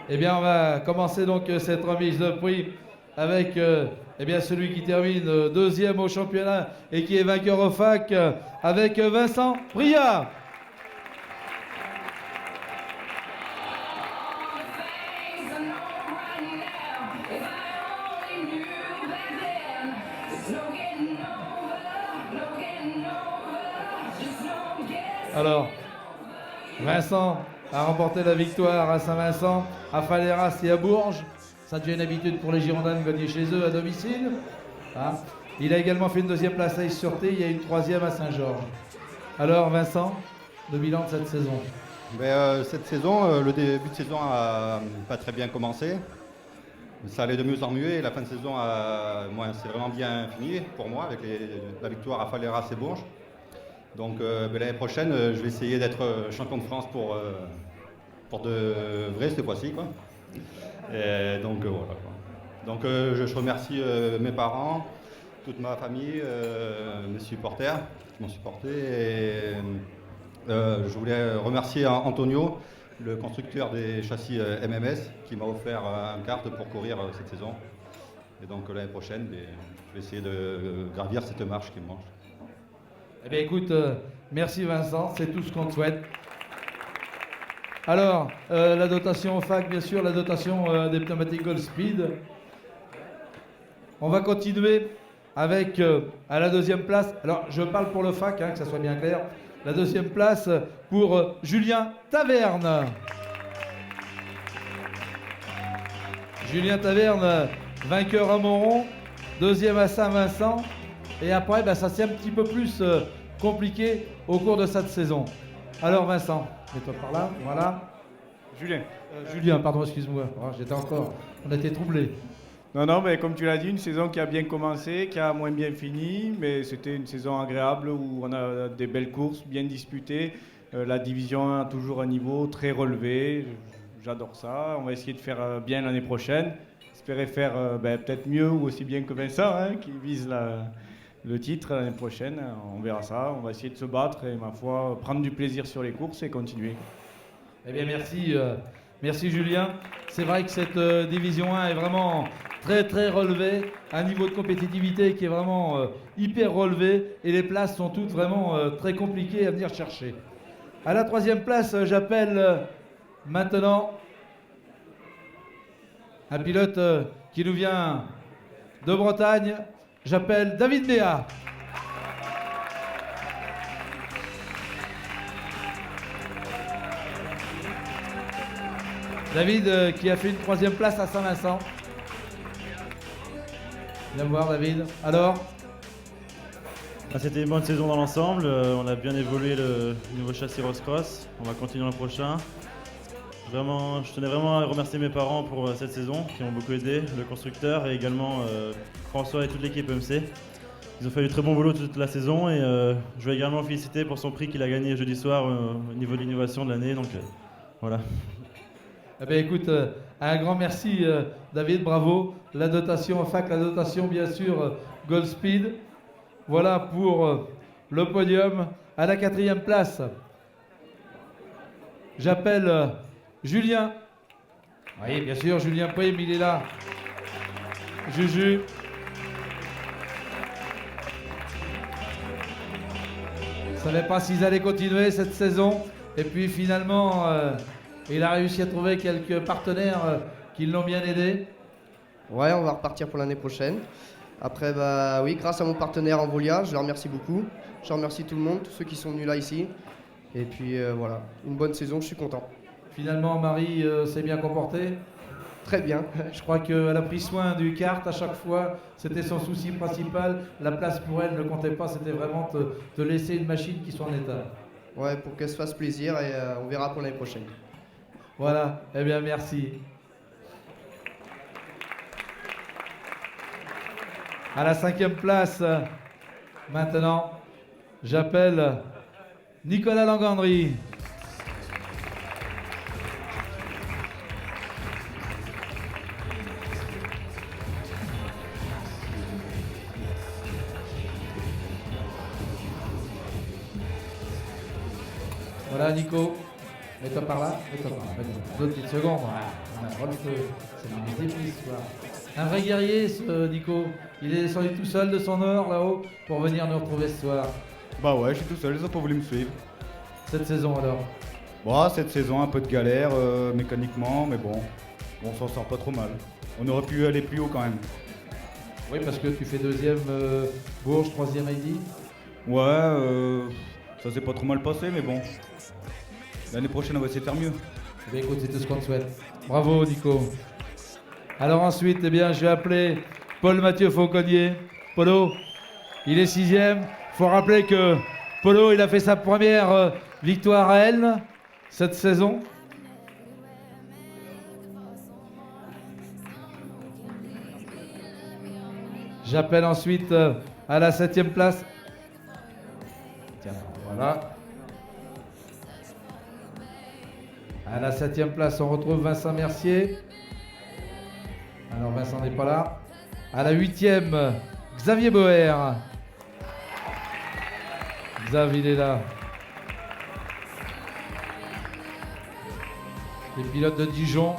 Eh bien, on va commencer donc cette remise de prix avec eh bien, celui qui termine deuxième au championnat et qui est vainqueur au FAC avec Vincent Bria. Alors, Vincent a remporté la victoire à Saint-Vincent, à Faleras et à Bourges. Ça devient une habitude pour les Girondins de gagner chez eux à domicile. Hein. Il a également fait une deuxième place à Is-sur-T, il y a une troisième à Saint-Georges. Alors Vincent, le bilan de cette saison? Cette saison, le début de saison a pas très bien commencé. Ça allait de mieux en mieux et la fin de saison c'est vraiment bien fini pour moi avec la victoire à Faleras et Bourges. Donc l'année prochaine, je vais essayer d'être champion de France pour de vrai cette fois-ci. Et donc voilà. Donc je remercie mes parents, toute ma famille, mes supporters qui m'ont supporté. Et je voulais remercier Antonio, le constructeur des châssis MMS, qui m'a offert une carte pour courir cette saison. Et donc l'année prochaine, je vais essayer de gravir cette marche qui me manque. Eh bien écoute, merci Vincent, c'est tout ce qu'on te souhaite. Alors, la dotation au FAC, bien sûr, la dotation des pneumatiques Goldspeed. On va continuer avec, à la deuxième place, alors je parle pour le FAC, que ça soit bien clair, la deuxième place pour Julien Taverne. Julien Taverne, vainqueur à Montron, deuxième à Saint-Vincent. Et après, ça s'est un petit peu plus compliqué au cours de cette saison. Alors Vincent, mets-toi par là, voilà. Julien, pardon, excuse-moi. Oh, on a été troublés. Non, mais comme tu l'as dit, une saison qui a bien commencé, qui a moins bien fini, mais c'était une saison agréable où on a des belles courses, bien disputées. La division a toujours un niveau très relevé. J'adore ça. On va essayer de faire bien l'année prochaine. Espérer faire peut-être mieux ou aussi bien que Vincent, qui vise le titre l'année prochaine. On verra ça. On va essayer de se battre et, ma foi, prendre du plaisir sur les courses et continuer. Eh bien, merci Julien. C'est vrai que cette division 1 est vraiment très très relevée, un niveau de compétitivité qui est vraiment hyper relevé et les places sont toutes vraiment très compliquées à venir chercher. À la troisième place, j'appelle maintenant un pilote qui nous vient de Bretagne. J'appelle David Béat. David qui a fait une troisième place à Saint-Vincent. Viens me voir David. Alors C'était une bonne saison dans l'ensemble. On a bien évolué le nouveau châssis Ross-Cross. On va continuer l'an prochain. Je tenais vraiment à remercier mes parents pour cette saison, qui m'ont beaucoup aidé, le constructeur et également François et toute l'équipe MC. Ils ont fait du très bon boulot toute la saison et je veux également féliciter pour son prix qu'il a gagné jeudi soir au niveau de l'innovation de l'année. Donc voilà. Eh bien écoute, un grand merci David, bravo. La dotation FAC, la dotation bien sûr Goldspeed. Voilà pour le podium. À la quatrième place, j'appelle Julien. Oui, bien sûr, Julien Prime, il est là. Juju. Je ne savais pas s'ils allaient continuer cette saison. Et puis finalement, il a réussi à trouver quelques partenaires qui l'ont bien aidé. Ouais, on va repartir pour l'année prochaine. Après, oui, grâce à mon partenaire Envolia, je le remercie beaucoup. Je remercie tout le monde, tous ceux qui sont venus là ici. Et puis voilà, une bonne saison, je suis content. Finalement, Marie s'est bien comportée. Très bien. Je crois qu'elle a pris soin du kart à chaque fois. C'était son souci principal. La place pour elle ne comptait pas. C'était vraiment te laisser une machine qui soit en état. Ouais, pour qu'elle se fasse plaisir et on verra pour l'année prochaine. Voilà. Eh bien, merci. À la cinquième place, maintenant, j'appelle Nicolas Langandry. Voilà Nico. Mets-toi par là, mets-toi par là. Deux petites secondes. Voilà. On a droit de feu. C'est une épice, quoi. Un vrai guerrier, ce Nico. Il est descendu tout seul de son or là-haut pour venir nous retrouver ce soir. Bah ouais, je suis tout seul, ils ont pas voulu me suivre. Cette saison alors. Bon, cette saison, un peu de galère mécaniquement, mais bon, on s'en sort pas trop mal. On aurait pu aller plus haut quand même. Oui, parce que tu fais deuxième Bourges, troisième Heidi. Ouais, ça s'est pas trop mal passé, mais bon. L'année prochaine, on va essayer de faire mieux. Eh bien, écoute, c'est tout ce qu'on te souhaite. Bravo, Nico. Alors ensuite, eh bien, je vais appeler Paul-Mathieu Fauconnier. Polo, il est sixième. Il faut rappeler que Polo, il a fait sa première victoire à Elne cette saison. J'appelle ensuite à la 7e place. Tiens, voilà. À la 7e place, on retrouve Vincent Mercier. Alors Vincent n'est pas là. À la 8e, Xavier Boer. Xavier, il est là. Les pilotes de Dijon.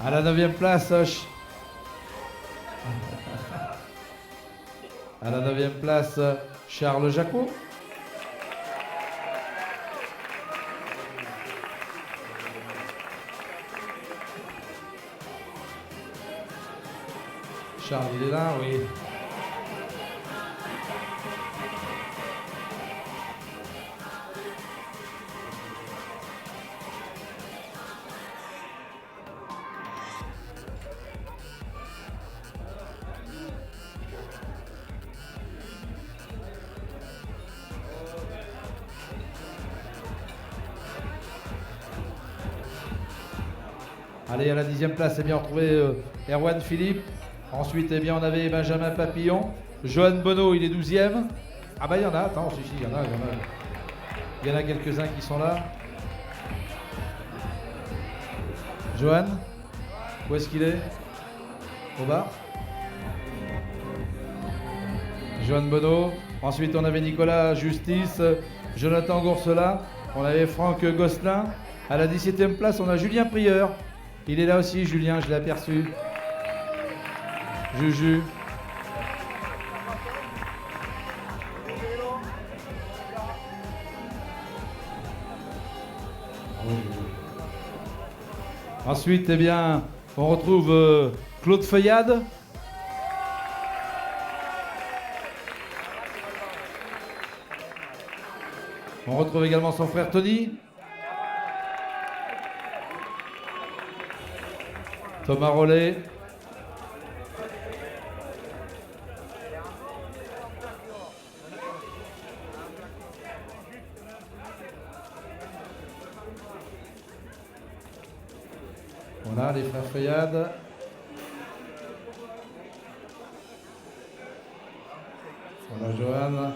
À la 9e place, à la 9e place, Charles Jacot. Charles, il est là, oui. Allez, à la 10e place, eh bien, on retrouvait Erwan Philippe. Ensuite, eh bien, on avait Benjamin Papillon. Johan Bonneau, il est 12e. Ah bah, il y en a, attends, si, il y en a. Il y en a quelques-uns qui sont là. Johan, où est-ce qu'il est? Au bar. Johan Bonneau. Ensuite, on avait Nicolas Justice, Jonathan Gourcelat. On avait Franck Gosselin. À la 17e place, on a Julien Prieur. Il est là aussi, Julien, je l'ai aperçu. Juju. Ensuite, eh bien, on retrouve Claude Feuillade. On retrouve également son frère Tony. Thomas Rollet. Voilà, les frères Feuillade. Voilà, Johan.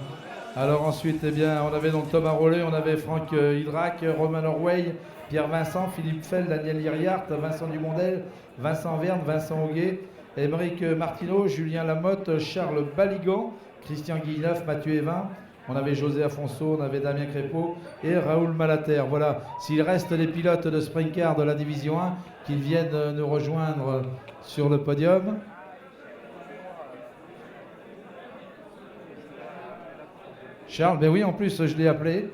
Alors ensuite, eh bien, on avait donc Thomas Rollet, on avait Franck Hydrac, Romain Norway, Pierre Vincent, Philippe Fell, Daniel Liriart, Vincent Dumondel, Vincent Verne, Vincent Auguet, Émeric Martineau, Julien Lamotte, Charles Baligan, Christian Guilleneuf, Mathieu Evin. On avait José Afonso, on avait Damien Crépeau et Raoul Malater. Voilà, s'il reste les pilotes de sprint car de la division 1 qui viennent nous rejoindre sur le podium. Charles, ben oui, en plus, je l'ai appelé.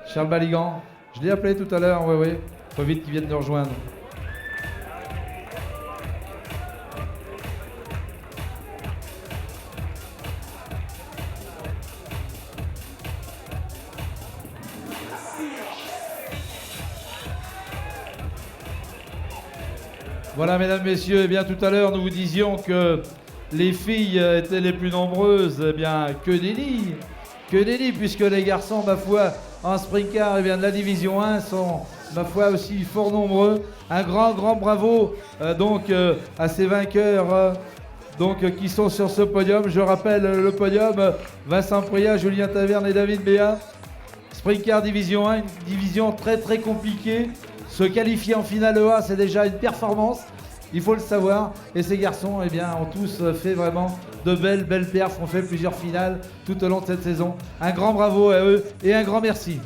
Charles Baligan, je l'ai appelé tout à l'heure, oui. Faut vite qu'il vienne nous rejoindre. Voilà, mesdames, messieurs, eh bien, tout à l'heure, nous vous disions que les filles étaient les plus nombreuses. Eh bien, que nenni, puisque les garçons, ma foi, en sprint car, eh bien, de la division 1 sont, ma foi, aussi fort nombreux. Un grand bravo à ces vainqueurs qui sont sur ce podium. Je rappelle le podium, Vincent Priat, Julien Taverne et David Béat. Sprint Car Division 1, une division très très compliquée. Se qualifier en finale EA, c'est déjà une performance. Il faut le savoir. Et ces garçons, eh bien, ont tous fait vraiment de belles perfs. Ont fait plusieurs finales tout au long de cette saison. Un grand bravo à eux et un grand merci.